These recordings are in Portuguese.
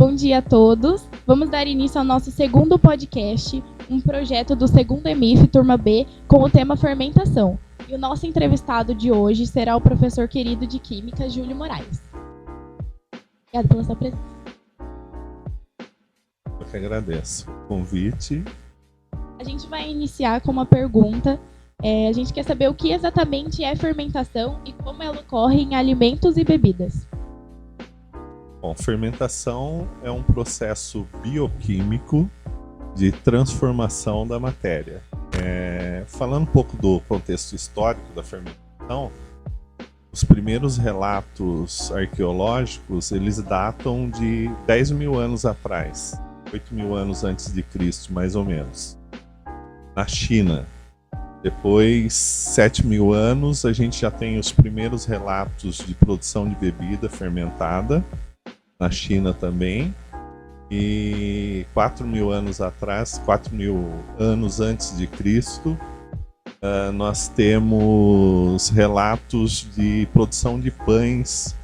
Bom dia a todos. Vamos dar início ao nosso segundo podcast, um projeto do segundo EMIF, turma B, com o tema fermentação. E o nosso entrevistado de hoje será o professor querido de Química, Júlio Moraes. Obrigada pela sua presença. Eu que agradeço o convite. A gente vai iniciar com uma pergunta. A gente quer saber o que exatamente é fermentação e como ela ocorre em alimentos e bebidas. Bom, fermentação é um processo bioquímico de transformação da matéria. Falando um pouco do contexto histórico da fermentação, os primeiros relatos arqueológicos, eles datam de 10 mil anos atrás, 8 mil anos antes de Cristo, mais ou menos, na China. Depois, 7 mil anos, a gente já tem os primeiros relatos de produção de bebida fermentada, na China também. E 4 mil anos atrás, 4 mil anos antes de Cristo, nós temos relatos de produção de pães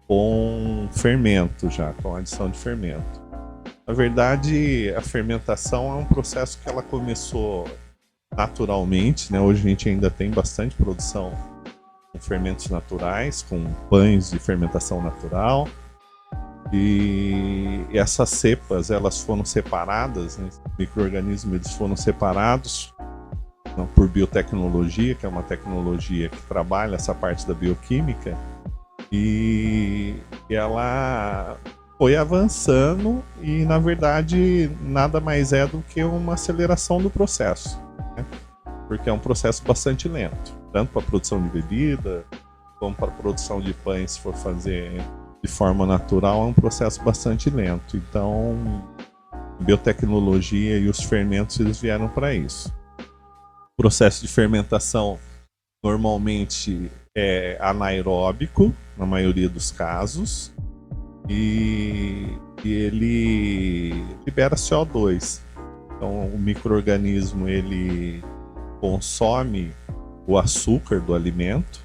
com fermento já, com adição de fermento. Na verdade, a fermentação é um processo que ela começou naturalmente, né? Hoje a gente ainda tem bastante produção com fermentos naturais, com pães de fermentação natural. E essas cepas, elas foram separadas, né? Os micro-organismos eles foram separados por biotecnologia, que é uma tecnologia que trabalha essa parte da bioquímica, e ela foi avançando e, na verdade, nada mais é do que uma aceleração do processo, né? Porque é um processo bastante lento, tanto para a produção de bebida, como para a produção de pães, se for fazer de forma natural, é um processo bastante lento. Então, a biotecnologia e os fermentos eles vieram para isso. O processo de fermentação normalmente é anaeróbico, na maioria dos casos, e ele libera CO2. Então, o micro-organismo ele consome o açúcar do alimento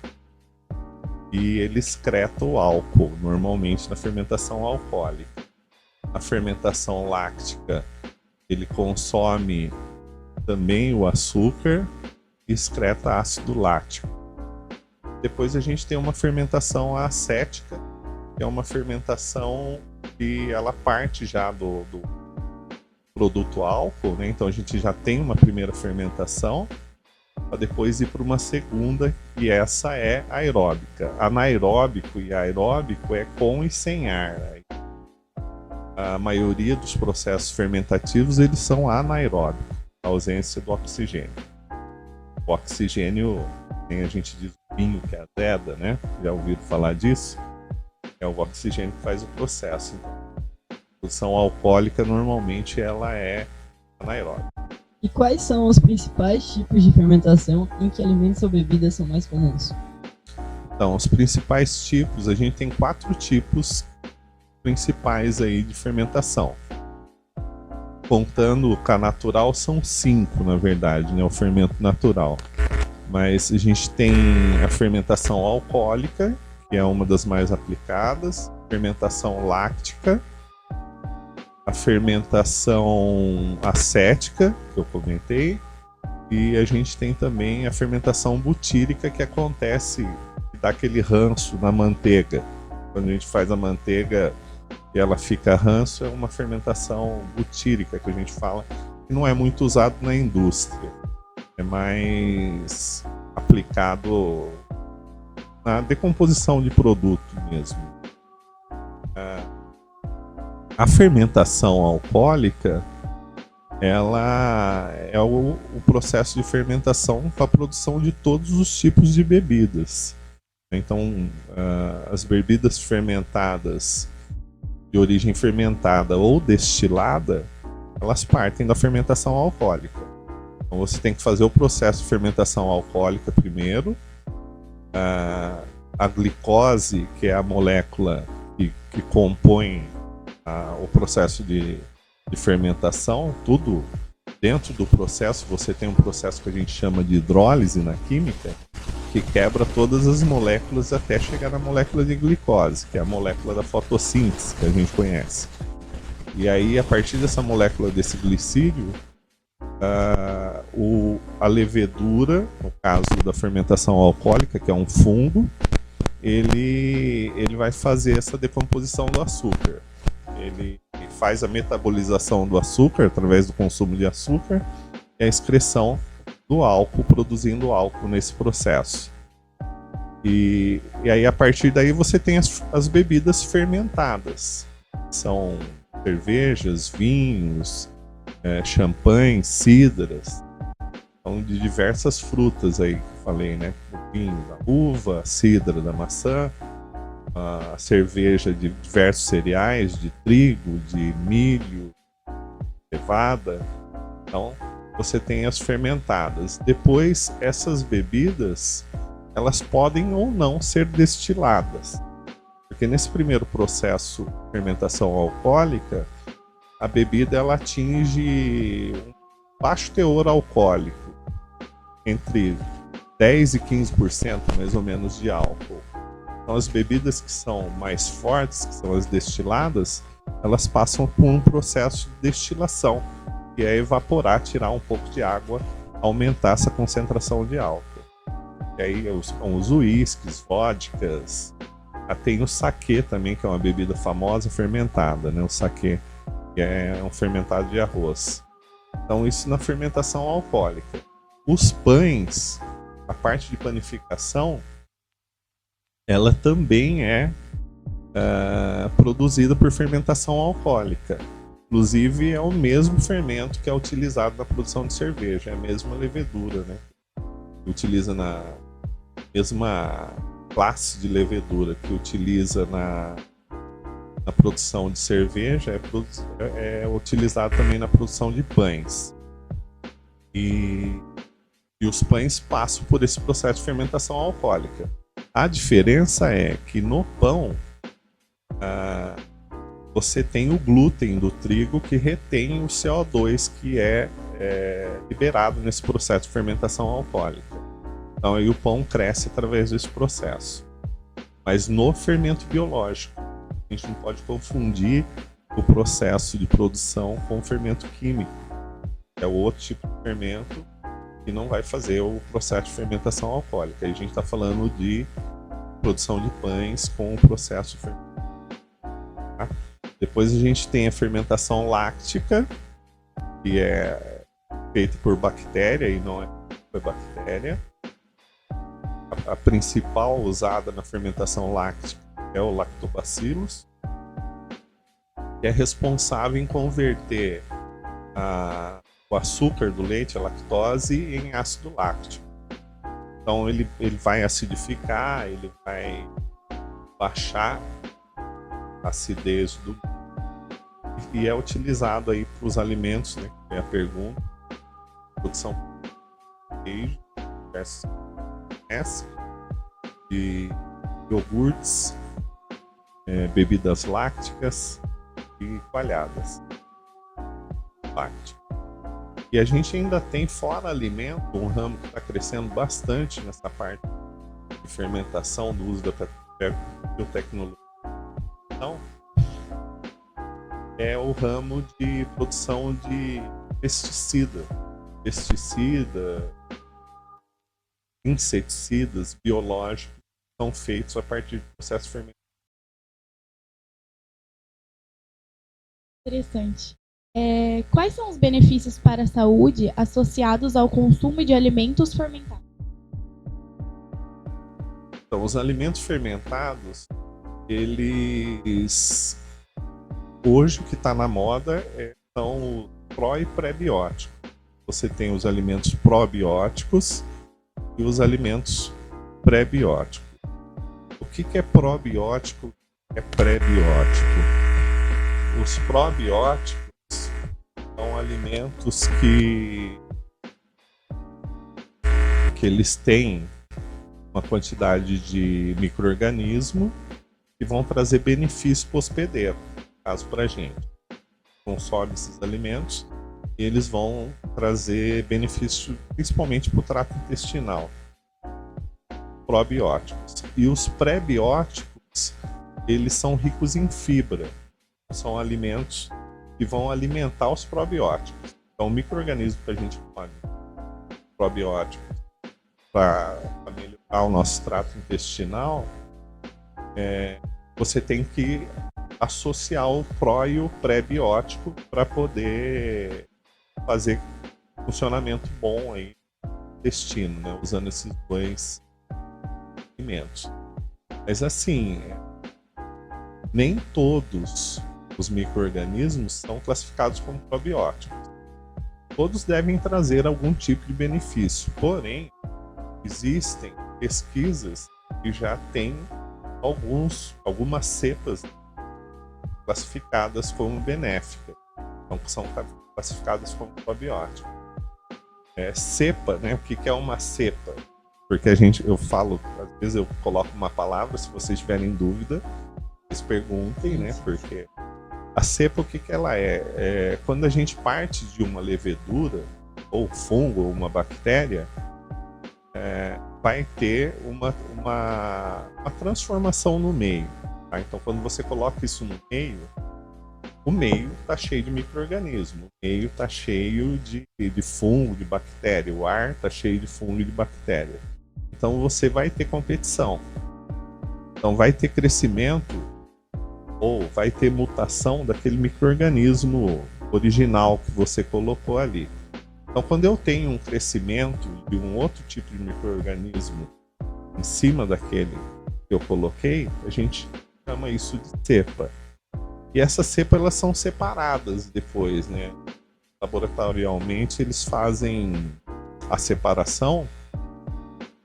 e ele excreta o álcool, normalmente na fermentação alcoólica. Na fermentação láctica, ele consome também o açúcar e excreta ácido lático. Depois a gente tem uma fermentação acética, que é uma fermentação que ela parte já do produto álcool, né? Então a gente já tem uma primeira fermentação, para depois ir para uma segunda, e essa é aeróbica. Anaeróbico e aeróbico é com e sem ar. A maioria dos processos fermentativos eles são anaeróbicos, a ausência do oxigênio. O oxigênio, a gente diz vinho que azeda, né? Já ouviram falar disso? É o oxigênio que faz o processo. Então, a produção alcoólica normalmente ela é anaeróbica. E quais são os principais tipos de fermentação em que alimentos ou bebidas são mais comuns? Então, os principais tipos, a gente tem 4 tipos principais aí de fermentação. Contando com a natural, são 5, na verdade, né? O fermento natural. Mas a gente tem a fermentação alcoólica, que é uma das mais aplicadas, fermentação láctica, a fermentação acética, que eu comentei, e a gente tem também a fermentação butírica, que acontece, que dá aquele ranço na manteiga. Quando a gente faz a manteiga e ela fica ranço, é uma fermentação butírica, que a gente fala, que não é muito usado na indústria. É mais aplicado na decomposição de produto mesmo. A fermentação alcoólica, ela é o processo de fermentação para a produção de todos os tipos de bebidas. Então, as bebidas fermentadas de origem fermentada ou destilada, elas partem da fermentação alcoólica. Então, você tem que fazer o processo de fermentação alcoólica primeiro. A glicose, que é a molécula que compõe o processo de fermentação, tudo dentro do processo. Você tem um processo que a gente chama de hidrólise na química, que quebra todas as moléculas até chegar na molécula de glicose, que é a molécula da fotossíntese que a gente conhece. E aí, a partir dessa molécula desse glicídio, a levedura, no caso da fermentação alcoólica, que é um fungo, ele vai fazer essa decomposição do açúcar. Ele faz a metabolização do açúcar através do consumo de açúcar e a excreção do álcool, produzindo álcool nesse processo. E aí, a partir daí, você tem as bebidas fermentadas. São cervejas, vinhos, champanhes, cidras. São de diversas frutas aí que eu falei, né? O vinho da uva, a cidra da maçã, a cerveja de diversos cereais, de trigo, de milho, cevada. Então, você tem as fermentadas. Depois, essas bebidas, elas podem ou não ser destiladas. Porque nesse primeiro processo de fermentação alcoólica, a bebida ela atinge um baixo teor alcoólico, entre 10 e 15% mais ou menos de álcool. Então as bebidas que são mais fortes, que são as destiladas, elas passam por um processo de destilação, que é evaporar, tirar um pouco de água, aumentar essa concentração de álcool. E aí são os uísques, vodkas, tem o saquê também, que é uma bebida famosa fermentada, né? O saquê, que é um fermentado de arroz. Então isso na fermentação alcoólica. Os pães, a parte de panificação, ela também é produzida por fermentação alcoólica. Inclusive é o mesmo fermento que é utilizado na produção de cerveja, é a mesma levedura, né? Utiliza na mesma classe de levedura que utiliza na produção de cerveja, é utilizado também na produção de pães. E os pães passam por esse processo de fermentação alcoólica. A diferença é que no pão você tem o glúten do trigo que retém o CO2 que é liberado nesse processo de fermentação alcoólica. Então aí o pão cresce através desse processo. Mas no fermento biológico, a gente não pode confundir o processo de produção com o fermento químico. É outro tipo de fermento que não vai fazer o processo de fermentação alcoólica. Aí a gente está falando de produção de pães com o processo de fermentação. Tá? Depois a gente tem a fermentação láctica, que é feita por bactéria e não é por bactéria. A principal usada na fermentação láctica é o lactobacillus, que é responsável em converter o açúcar do leite, a lactose, em ácido láctico. Então ele vai acidificar, ele vai baixar a acidez do e é utilizado aí para os alimentos, né? Que é a pergunta, produção de queijo, de iogurtes, bebidas lácticas e coalhadas lácticas. E a gente ainda tem, fora alimento, um ramo que está crescendo bastante nessa parte de fermentação, do uso da biotecnologia. Então, é o ramo de produção de pesticida, inseticidas biológicos que são feitos a partir do processo de fermentação. Interessante. Quais são os benefícios para a saúde associados ao consumo de alimentos fermentados? Então, os alimentos fermentados, eles... Hoje o que está na moda são os pró e pré-bióticos. Você tem os alimentos probióticos e os alimentos pré-bióticos. O que é probiótico e é pré-biótico? Os probióticos são alimentos que eles têm uma quantidade de micro-organismo que vão trazer benefício para o hospedeiro, no caso para a gente. Consome esses alimentos e eles vão trazer benefício principalmente para o trato intestinal. Probióticos. E os pré-bióticos, eles são ricos em fibra. São alimentos que vão alimentar os probióticos. Então, o micro-organismo que a gente come, probiótico, para melhorar o nosso trato intestinal, você tem que associar o pró e o pré-biótico para poder fazer funcionamento bom aí no intestino, né? Usando esses dois alimentos. Mas assim, nem todos os micro-organismos são classificados como probióticos. Todos devem trazer algum tipo de benefício, porém, existem pesquisas que já têm algumas cepas classificadas como benéficas, então que são classificadas como probióticos. Cepa, né? O que é uma cepa? Porque eu falo, às vezes eu coloco uma palavra, se vocês tiverem dúvida, vocês perguntem, né? Porque a cepa, o que ela é? Quando a gente parte de uma levedura, ou fungo, ou uma bactéria, vai ter uma transformação no meio. Tá? Então, quando você coloca isso no meio, o meio está cheio de micro-organismo, o meio está cheio de fungo, de bactéria, o ar está cheio de fungo e de bactéria. Então, você vai ter competição. Então, vai ter crescimento ou vai ter mutação daquele micro-organismo original que você colocou ali. Então, quando eu tenho um crescimento de um outro tipo de micro-organismo em cima daquele que eu coloquei, a gente chama isso de cepa. E essas cepas, elas são separadas depois, né? Laboratorialmente, eles fazem a separação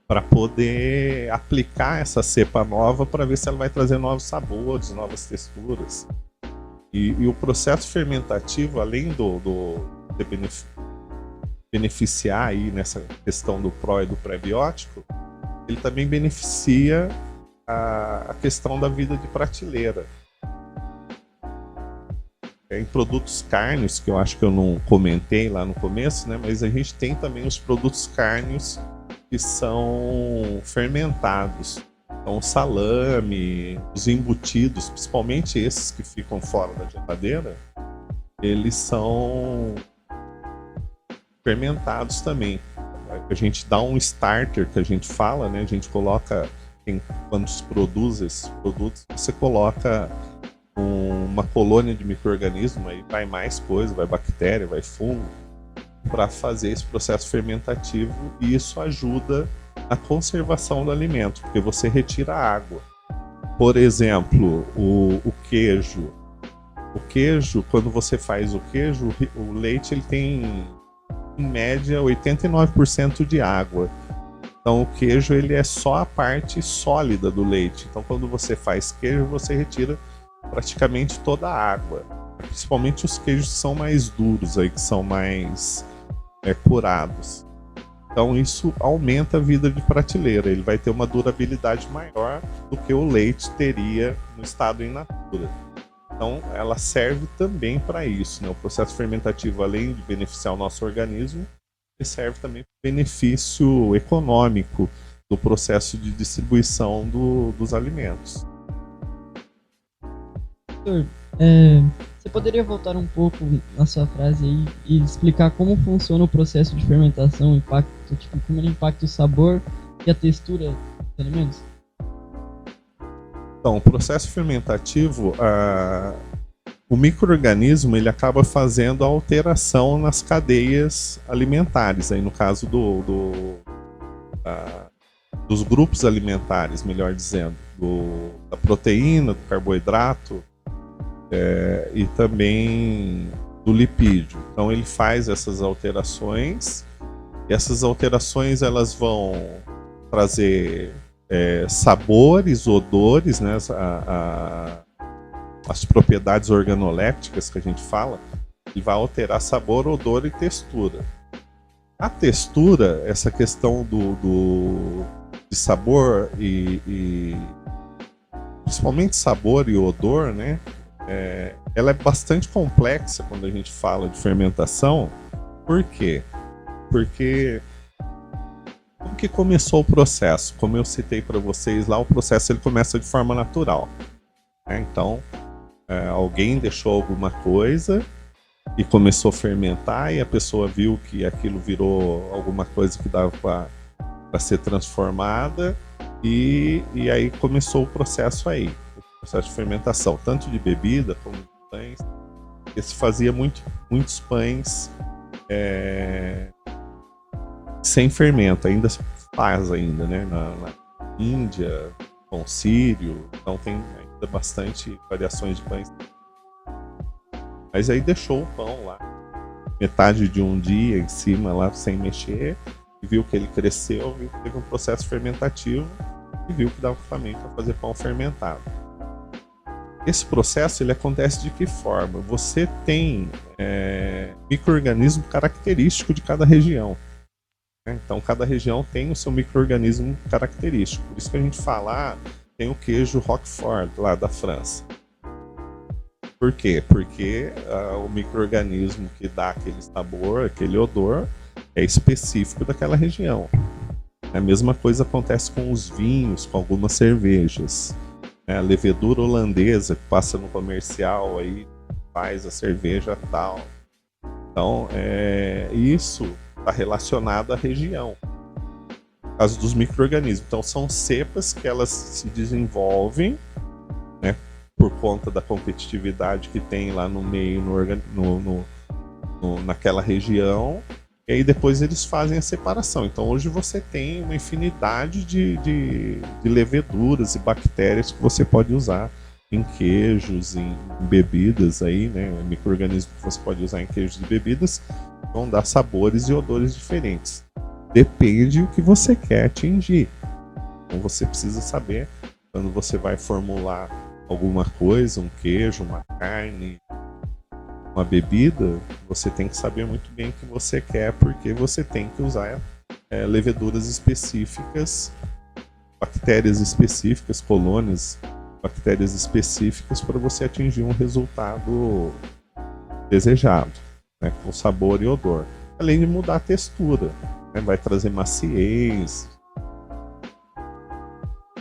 para poder aplicar essa cepa nova para ver se ela vai trazer novos sabores, novas texturas. E o processo fermentativo, além de beneficiar aí nessa questão do pró e do pré-biótico, ele também beneficia a questão da vida de prateleira. Em produtos cárneos, que eu acho que eu não comentei lá no começo, né? Mas a gente tem também os produtos cárneos que são fermentados. Então, o salame, os embutidos, principalmente esses que ficam fora da geladeira, eles são fermentados também. A gente dá um starter, que a gente fala, né? A gente coloca, quando se produz esses produtos, você coloca uma colônia de micro-organismo, aí vai mais coisa, vai bactéria, vai fungo, para fazer esse processo fermentativo, e isso ajuda a conservação do alimento, porque você retira a água. Por exemplo, o queijo. O queijo, quando você faz o queijo, o leite ele tem, em média, 89% de água. Então o queijo ele é só a parte sólida do leite. Então quando você faz queijo, você retira praticamente toda a água. Principalmente os queijos que são mais duros, aí, que são mais curados. Então isso aumenta a vida de prateleira. Ele vai ter uma durabilidade maior do que o leite teria no estado in natura. Então ela serve também para isso, né? O processo fermentativo, além de beneficiar o nosso organismo, ele serve também para o benefício econômico do processo de distribuição dos alimentos. Doutor, você poderia voltar um pouco na sua frase aí e explicar como funciona o processo de fermentação, o impacto, como ele impacta o sabor e a textura dos alimentos? Então, o processo fermentativo, o micro-organismo ele acaba fazendo a alteração nas cadeias alimentares, aí no caso dos grupos alimentares, melhor dizendo, da proteína, do carboidrato, e também do lipídio. Então ele faz essas alterações, e essas alterações elas vão trazer sabores, odores, né, as propriedades organolépticas que a gente fala, e vai alterar sabor, odor e textura. A textura, essa questão de sabor e principalmente sabor e odor, né, ela é bastante complexa quando a gente fala de fermentação. Por quê? Porque como que começou o processo? Como eu citei para vocês lá, o processo ele começa de forma natural, né? Então, alguém deixou alguma coisa e começou a fermentar, e a pessoa viu que aquilo virou alguma coisa que dava para ser transformada, e aí começou o processo aí, o processo de fermentação, tanto de bebida como de pães. E se fazia muitos pães sem fermento, ainda se faz ainda, né? Na Índia, pão sírio, então tem ainda bastante variações de pães. Mas aí deixou o pão lá, metade de um dia em cima lá sem mexer, e viu que ele cresceu, viu que teve um processo fermentativo e viu que dava também para fazer pão fermentado. Esse processo ele acontece de que forma? Você tem micro-organismo característico de cada região. Então cada região tem o seu micro-organismo característico. Por isso que a gente fala, tem o queijo Roquefort lá da França. Por quê? Porque o micro-organismo que dá aquele sabor, aquele odor, é específico daquela região. A mesma coisa acontece com os vinhos, com algumas cervejas. A levedura holandesa que passa no comercial aí faz a cerveja tal. Então, isso está relacionado à região, por causa dos micro-organismos. Então, são cepas que elas se desenvolvem, né, por conta da competitividade que tem lá no meio, naquela região, e aí depois eles fazem a separação. Então hoje você tem uma infinidade de leveduras e bactérias que você pode usar em queijos, em bebidas aí, né? Micro-organismos que você pode usar em queijos e bebidas vão dar sabores e odores diferentes. Depende do que você quer atingir. Então você precisa saber, quando você vai formular alguma coisa, um queijo, uma carne, uma bebida, você tem que saber muito bem o que você quer, porque você tem que usar leveduras específicas, bactérias específicas, colônias, bactérias específicas para você atingir um resultado desejado, né, com sabor e odor. Além de mudar a textura, né, vai trazer maciez.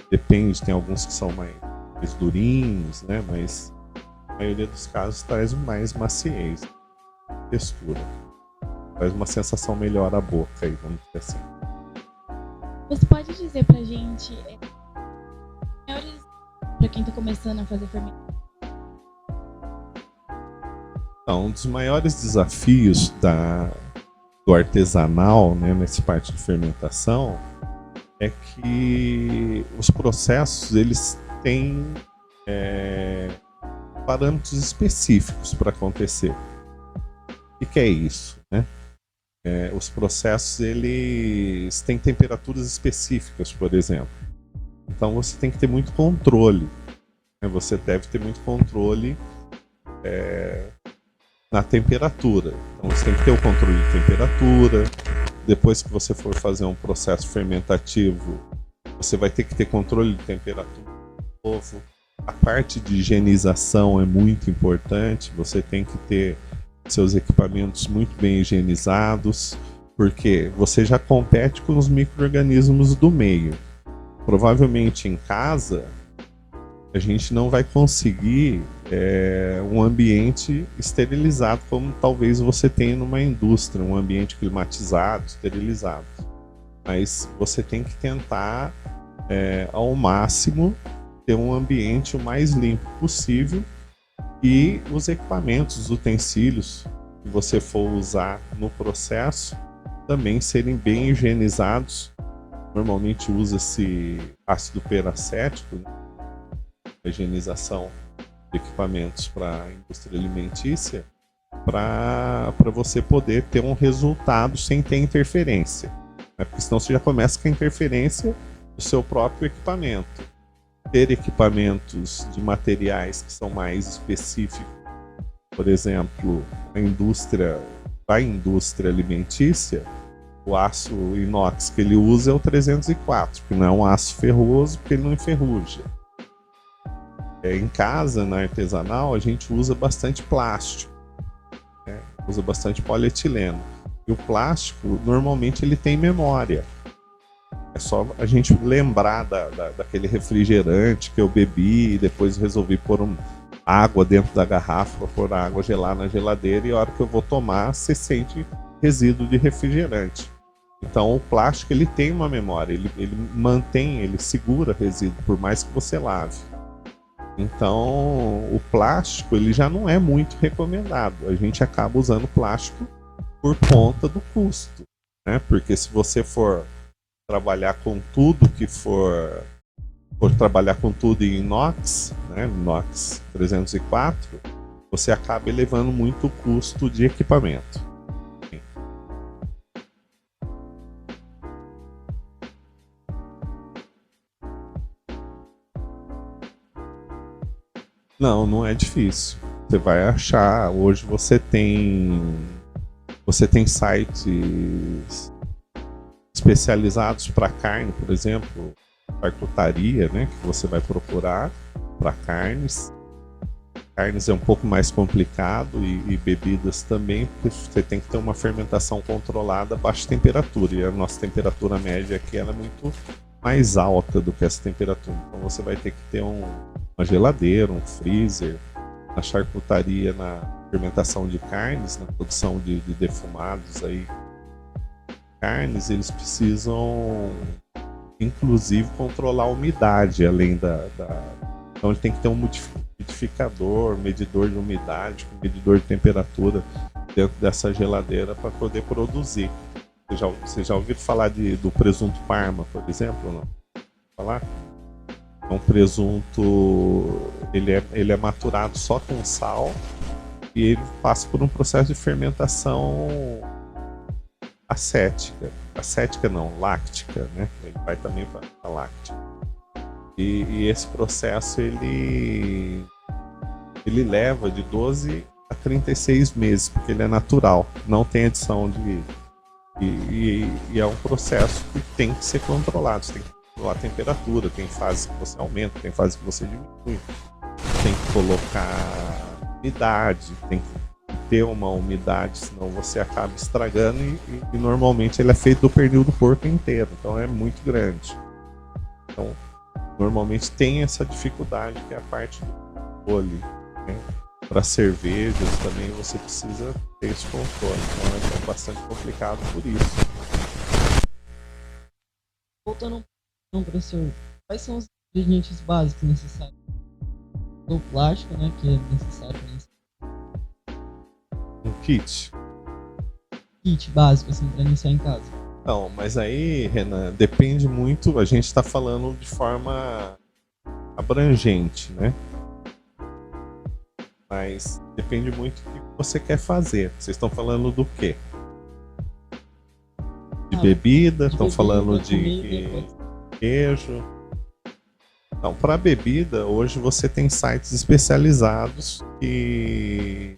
Depende, tem alguns que são mais durinhos, né, mas a maioria dos casos traz mais maciez, textura, traz uma sensação melhor à boca aí, vamos dizer assim. Você pode dizer pra gente para quem tá começando a fazer fermentação? Então, um dos maiores desafios do artesanal, né, nessa parte de fermentação, é que os processos eles têm parâmetros específicos para acontecer. O que é isso, né? Os processos eles têm temperaturas específicas, por exemplo. Então você tem que ter muito controle, né? Você deve ter muito controle na temperatura. Então você tem que ter o controle de temperatura. Depois que você for fazer um processo fermentativo, você vai ter que ter controle de temperatura de novo. A parte de higienização é muito importante, você tem que ter seus equipamentos muito bem higienizados, porque você já compete com os micro-organismos do meio. Provavelmente em casa, a gente não vai conseguir um ambiente esterilizado como talvez você tenha numa indústria, um ambiente climatizado, esterilizado. Mas você tem que tentar, ao máximo, ter um ambiente o mais limpo possível e os equipamentos, os utensílios que você for usar no processo também serem bem higienizados. Normalmente usa-se ácido peracético, né? A higienização de equipamentos para a indústria alimentícia, para você poder ter um resultado sem ter interferência, né? Porque senão você já começa com a interferência do seu próprio equipamento. Ter equipamentos de materiais que são mais específicos, por exemplo, a indústria alimentícia, o aço inox que ele usa é o 304, que não é um aço ferroso porque ele não enferruja. Em casa, na artesanal, a gente usa bastante plástico, né? Usa bastante polietileno. E o plástico, normalmente, ele tem memória. É só a gente lembrar daquele refrigerante que eu bebi e depois resolvi pôr água dentro da garrafa para pôr a água gelada na geladeira, e a hora que eu vou tomar, você sente resíduo de refrigerante. Então o plástico ele tem uma memória, ele mantém, ele segura resíduo por mais que você lave. Então o plástico ele já não é muito recomendado. A gente acaba usando plástico por conta do custo, né? Porque se você for trabalhar com tudo que for trabalhar com tudo em inox, né? Inox 304, você acaba elevando muito o custo de equipamento. Não, não é difícil. Você vai achar. Hoje você tem sites especializados para carne, por exemplo, charcutaria, né, que você vai procurar para carnes. Carnes é um pouco mais complicado e bebidas também, porque você tem que ter uma fermentação controlada a baixa temperatura. E a nossa temperatura média aqui ela é muito mais alta do que essa temperatura. Então você vai ter que ter uma geladeira, um freezer. Na charcutaria, na fermentação de carnes, na produção de defumados aí, carnes, eles precisam inclusive controlar a umidade além então ele tem que ter um umidificador, medidor de umidade, medidor de temperatura dentro dessa geladeira para poder produzir. Você já ouviu falar do presunto Parma, por exemplo? Não? Falar? É um presunto, ele é maturado só com sal e ele passa por um processo de fermentação acética não, láctica, né? Ele vai também para a láctica. E esse processo ele leva de 12 a 36 meses, porque ele é natural, não tem adição e é um processo que tem que ser controlado. Você tem que a temperatura, tem fases que você aumenta, tem fases que você diminui, tem que colocar umidade, tem que ter uma umidade, senão você acaba estragando e normalmente ele é feito do pernil do porco inteiro, então é muito grande. Então normalmente tem essa dificuldade que é a parte do controle, né? Para cervejas também você precisa ter esse controle, então é bastante complicado por isso. Voltando então, professor, quais são os ingredientes básicos necessários? O plástico, né, que é necessário para um kit básico, assim, para iniciar em casa. Não, mas aí, Renan, depende muito, a gente está falando de forma abrangente, né? Mas depende muito do que você quer fazer. Vocês estão falando do quê? De bebida? Estão falando de queijo? Então, para bebida, hoje você tem sites especializados que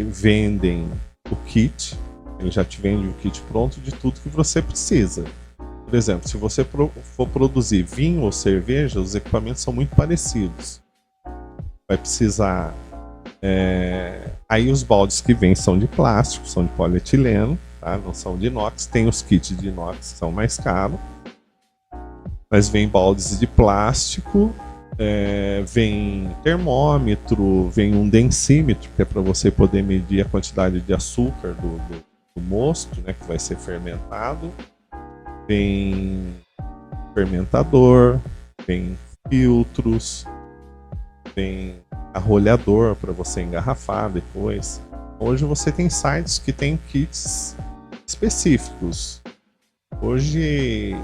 vendem o kit. Ele já te vende o kit pronto de tudo que você precisa. Por exemplo, se você for produzir vinho ou cerveja, os equipamentos são muito parecidos. Vai precisar... Aí os baldes que vêm são de plástico, são de polietileno, tá? Não são de inox. Tem os kits de inox que são mais caros. Mas vem baldes de plástico, vem termômetro, vem um densímetro, que é para você poder medir a quantidade de açúcar do mosto, né, que vai ser fermentado. Vem fermentador, vem filtros, vem arrolhador para você engarrafar depois. Hoje você tem sites que tem kits específicos. Hoje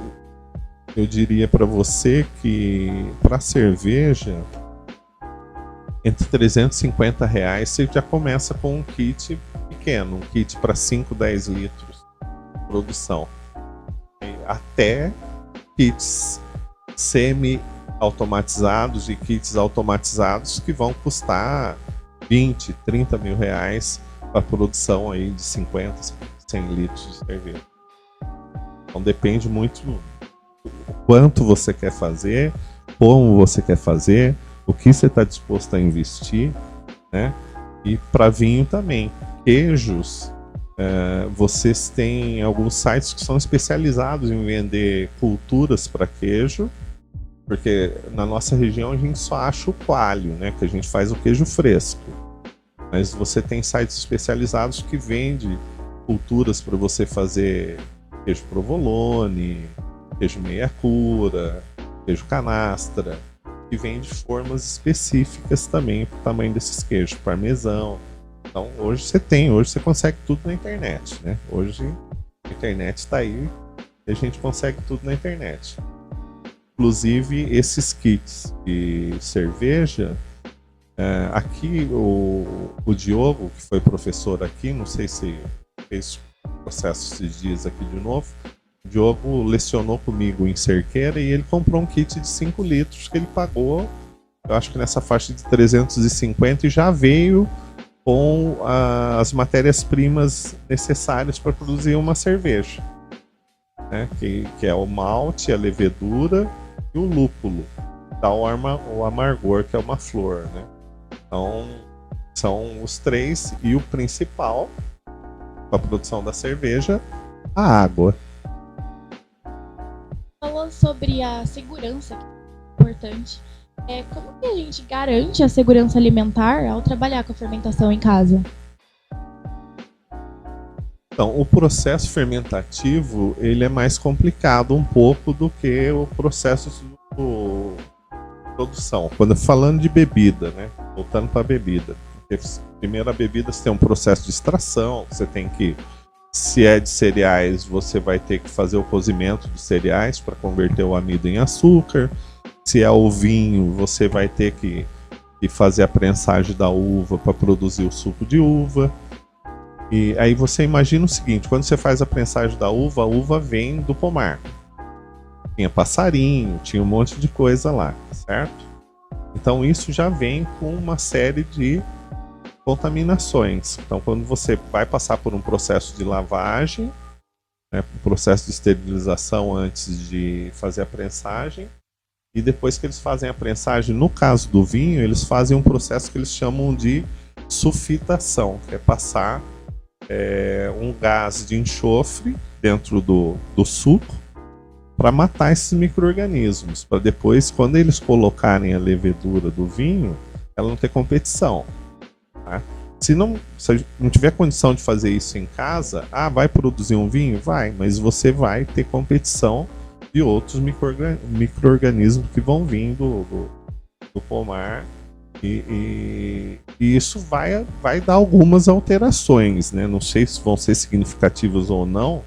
eu diria para você que para cerveja entre R$350 você já começa com um kit pequeno, um kit para 5, 10 litros de produção. Até kits semi-automatizados e kits automatizados que vão custar 20, 30 mil reais para produção aí de 50, 100 litros de cerveja. Então depende muito do quanto você quer fazer, como você quer fazer, o que você está disposto a investir, né? E para vinho também. Queijos, vocês têm alguns sites que são especializados em vender culturas para queijo Porque na nossa região a gente só acha o coalho, né? Que a gente faz o queijo fresco. Mas você tem sites especializados que vendem culturas para você fazer queijo provolone, queijo meia cura, queijo canastra, que vende formas específicas também para o tamanho desses queijos, parmesão. Então hoje você consegue tudo na internet, né? Hoje a internet está aí e a gente consegue tudo na internet. Inclusive esses kits de cerveja, aqui o Diogo, que foi professor aqui, não sei se fez processo esses dias aqui de novo, o Diogo lecionou comigo em Cerqueira e ele comprou um kit de 5 litros que ele pagou, eu acho que nessa faixa de 350 e já veio com as matérias-primas necessárias para produzir uma cerveja, né? Que é o malte, a levedura e o lúpulo, dá o amargor, que é uma flor, né? Então são os 3 e o principal para a produção da cerveja, a água. Falou sobre a segurança, que é importante. Como que a gente garante a segurança alimentar ao trabalhar com a fermentação em casa? Então, o processo fermentativo ele é mais complicado um pouco do que o processo de produção. Quando falando de bebida, né? Voltando para a bebida. Primeiro a bebida você tem um processo de extração, você tem que, se é de cereais, você vai ter que fazer o cozimento dos cereais para converter o amido em açúcar. Se é o vinho, você vai ter que fazer a prensagem da uva para produzir o suco de uva. E aí você imagina o seguinte, quando você faz a prensagem da uva, a uva vem do pomar. Tinha passarinho, tinha um monte de coisa lá, certo? Então isso já vem com uma série de contaminações. Então quando você vai passar por um processo de lavagem, né, um processo de esterilização antes de fazer a prensagem, e depois que eles fazem a prensagem, no caso do vinho, eles fazem um processo que eles chamam de sulfitação, que é passar um gás de enxofre dentro do suco para matar esses micro-organismos, para depois, quando eles colocarem a levedura do vinho, ela não ter competição. Tá? Se não tiver condição de fazer isso em casa, vai produzir um vinho? Vai, mas você vai ter competição de outros micro-organismos que vão vir do pomar. E isso vai dar algumas alterações, né? Não sei se vão ser significativas ou não.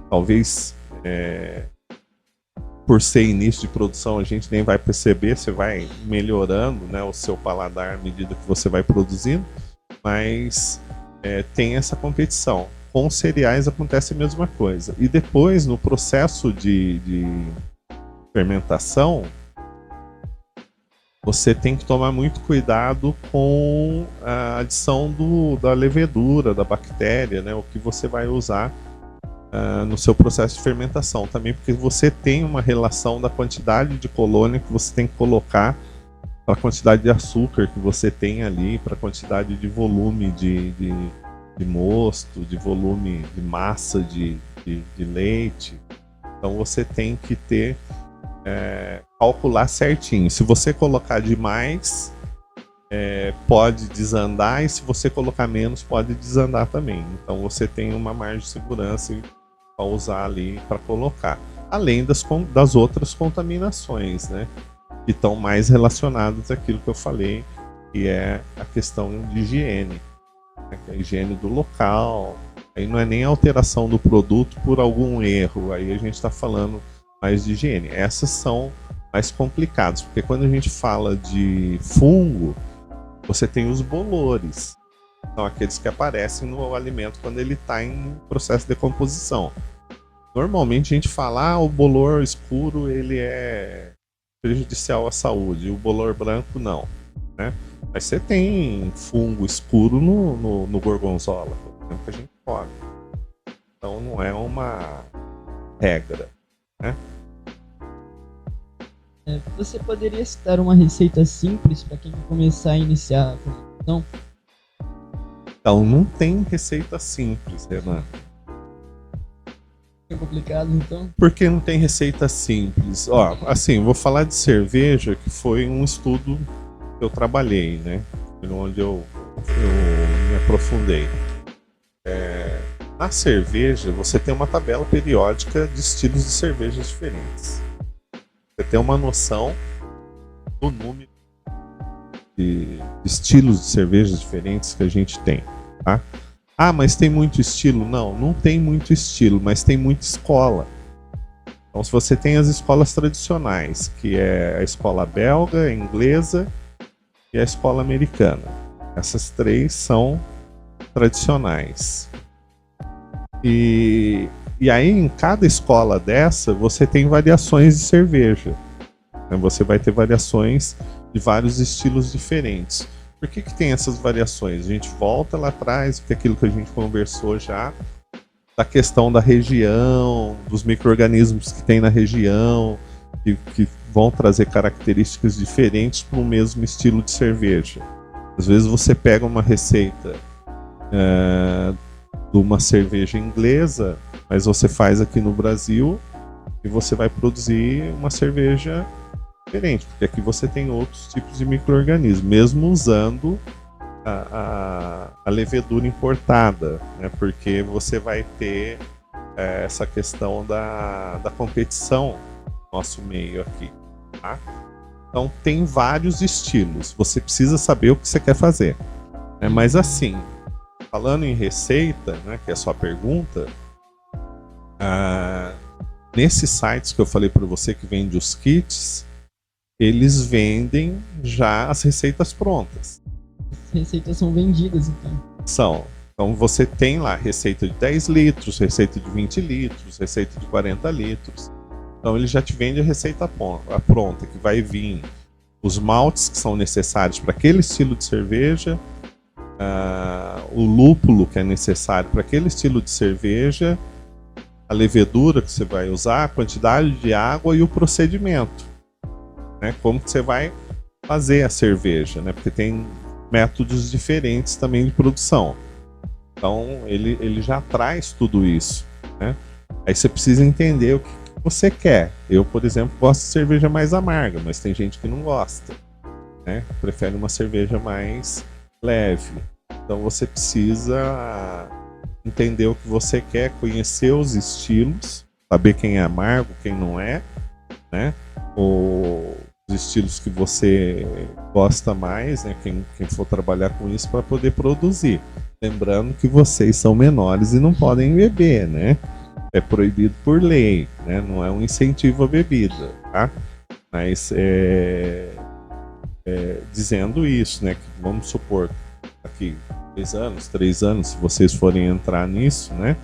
Talvez por ser início de produção a gente nem vai perceber, você vai melhorando, né, o seu paladar à medida que você vai produzindo, mas tem essa competição. Com os cereais acontece a mesma coisa. E depois, no processo de fermentação, você tem que tomar muito cuidado com a adição da levedura, da bactéria, né, o que você vai usar no seu processo de fermentação. Também porque você tem uma relação da quantidade de colônia que você tem que colocar para a quantidade de açúcar que você tem ali, para a quantidade de volume de mosto, de volume de massa de leite. Então você tem que calcular certinho. Se você colocar demais, pode desandar, e se você colocar menos, pode desandar também. Então você tem uma margem de segurança para usar ali para colocar. Além das outras contaminações, né, que estão mais relacionadas àquilo que eu falei, que é a questão de higiene, né, que é a higiene do local. Aí não é nem alteração do produto por algum erro, aí a gente está falando mais de higiene. Essas são mais complicadas, porque quando a gente fala de fungo, você tem os bolores, são aqueles que aparecem no alimento quando ele está em processo de decomposição. Normalmente a gente fala, o bolor escuro ele é prejudicial à saúde, o bolor branco não, né? Mas você tem fungo escuro no gorgonzola, por exemplo, que a gente come. Então não é uma regra, né? Você poderia citar uma receita simples para quem quer começar a iniciar a fermentação? Então não tem receita simples, Renan. É complicado, então. Porque não tem receita simples. Ó, assim, vou falar de cerveja, que foi um estudo que eu trabalhei, né? Onde eu me aprofundei. Na cerveja, você tem uma tabela periódica de estilos de cervejas diferentes. Você tem uma noção do número de estilos de cervejas diferentes que a gente tem, tá? Ah, mas tem muito estilo? Não, não tem muito estilo, mas tem muita escola. Então, se você tem as escolas tradicionais, que é a escola belga, a inglesa e a escola americana. Essas três são tradicionais. E aí, em cada escola dessa, você tem variações de cerveja. Você vai ter variações de vários estilos diferentes. Por que tem essas variações? A gente volta lá atrás, porque aquilo que a gente conversou já, da questão da região, dos micro-organismos que tem na região, que vão trazer características diferentes para o mesmo estilo de cerveja. Às vezes você pega uma receita de uma cerveja inglesa, mas você faz aqui no Brasil e você vai produzir uma cerveja diferente, porque aqui você tem outros tipos de micro-organismos, mesmo usando a levedura importada, né? Porque você vai ter essa questão da competição no nosso meio aqui, tá? Então tem vários estilos, você precisa saber o que você quer fazer, né? Mas assim, falando em receita, né, que é a sua pergunta, nesses sites que eu falei para você que vende os kits, eles vendem já as receitas prontas. As receitas são vendidas, então. São. Então você tem lá receita de 10 litros, receita de 20 litros, receita de 40 litros. Então ele já te vende a receita pronta, que vai vir os maltes que são necessários para aquele estilo de cerveja, o lúpulo que é necessário para aquele estilo de cerveja, a levedura que você vai usar, a quantidade de água e o procedimento, né? Como que você vai fazer a cerveja, né? Porque tem métodos diferentes também de produção. Então ele já traz tudo isso, né? Aí você precisa entender o que você quer. Eu, por exemplo, gosto de cerveja mais amarga, mas tem gente que não gosta, né? Prefere uma cerveja mais leve. Então você precisa entender o que você quer, conhecer os estilos, saber quem é amargo, quem não é, né? Os estilos que você gosta mais, né? Quem for trabalhar com isso para poder produzir. Lembrando que vocês são menores e não podem beber, né? É proibido por lei, né? Não é um incentivo à bebida, tá? Mas dizendo isso, né? Que vamos supor aqui 2 anos, 3 anos, se vocês forem entrar nisso, né?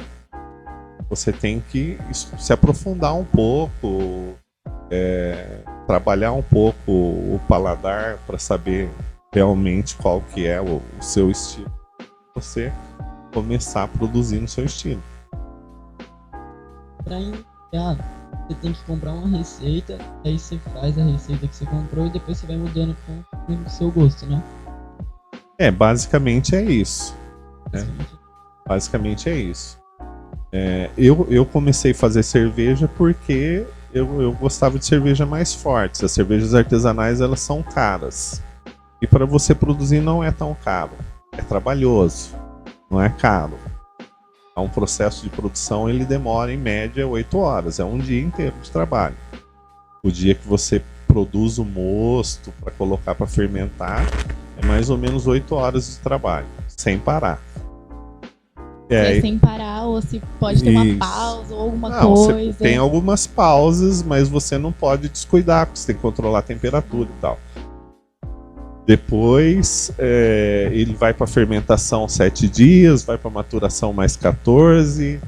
Você tem que se aprofundar um pouco, trabalhar um pouco o paladar para saber realmente qual que é o seu estilo. Você começar a produzir no seu estilo. Para iniciar, você tem que comprar uma receita, aí você faz a receita que você comprou e depois você vai mudando com o seu gosto, né? Basicamente é isso. Né? Basicamente é isso. Eu comecei a fazer cerveja porque eu gostava de cerveja mais forte. As cervejas artesanais, elas são caras. E para você produzir não é tão caro. É trabalhoso, não é caro. Um processo de produção ele demora em média 8 horas, é um dia inteiro de trabalho. O dia que você produz o mosto para colocar para fermentar é mais ou menos 8 horas de trabalho, sem parar. Sem parar, ou se pode ter uma pausa ou alguma coisa. Você tem algumas pausas, mas você não pode descuidar, porque você tem que controlar a temperatura e tal. Depois ele vai para fermentação 7 dias, vai para maturação mais 14,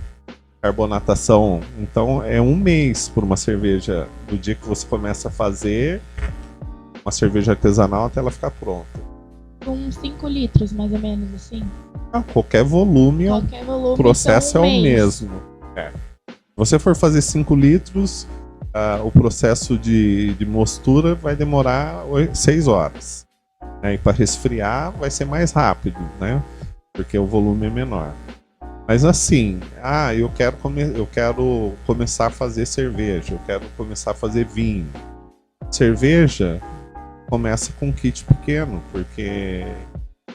carbonatação. Então é 1 mês por uma cerveja, do dia que você começa a fazer uma cerveja artesanal até ela ficar pronta. Com 5 litros, mais ou menos, assim? Qualquer volume, o processo então, é o mesmo. Se você for fazer 5 litros, o processo de mostura vai demorar 6 horas. E para resfriar vai ser mais rápido, né? Porque o volume é menor. Mas assim, eu quero começar a fazer cerveja, eu quero começar a fazer vinho. Cerveja começa com um kit pequeno, porque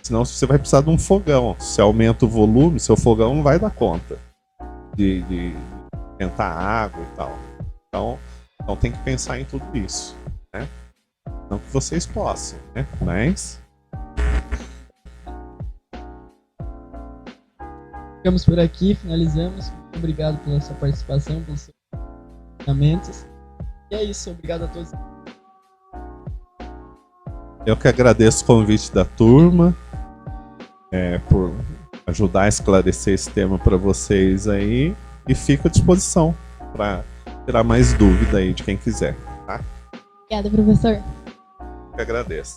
senão você vai precisar de um fogão. Se aumenta o volume, seu fogão não vai dar conta de esquentar água e tal. Então tem que pensar em tudo isso, né? Não que vocês possam, né? Mas ficamos por aqui, finalizamos. Muito obrigado pela sua participação, pelos seus ensinamentos. E é isso, obrigado a todos. eu que agradeço o convite da turma, por ajudar a esclarecer esse tema para vocês aí, e fico à disposição para tirar mais dúvida aí de quem quiser, tá? Obrigada, professor. Eu que agradeço.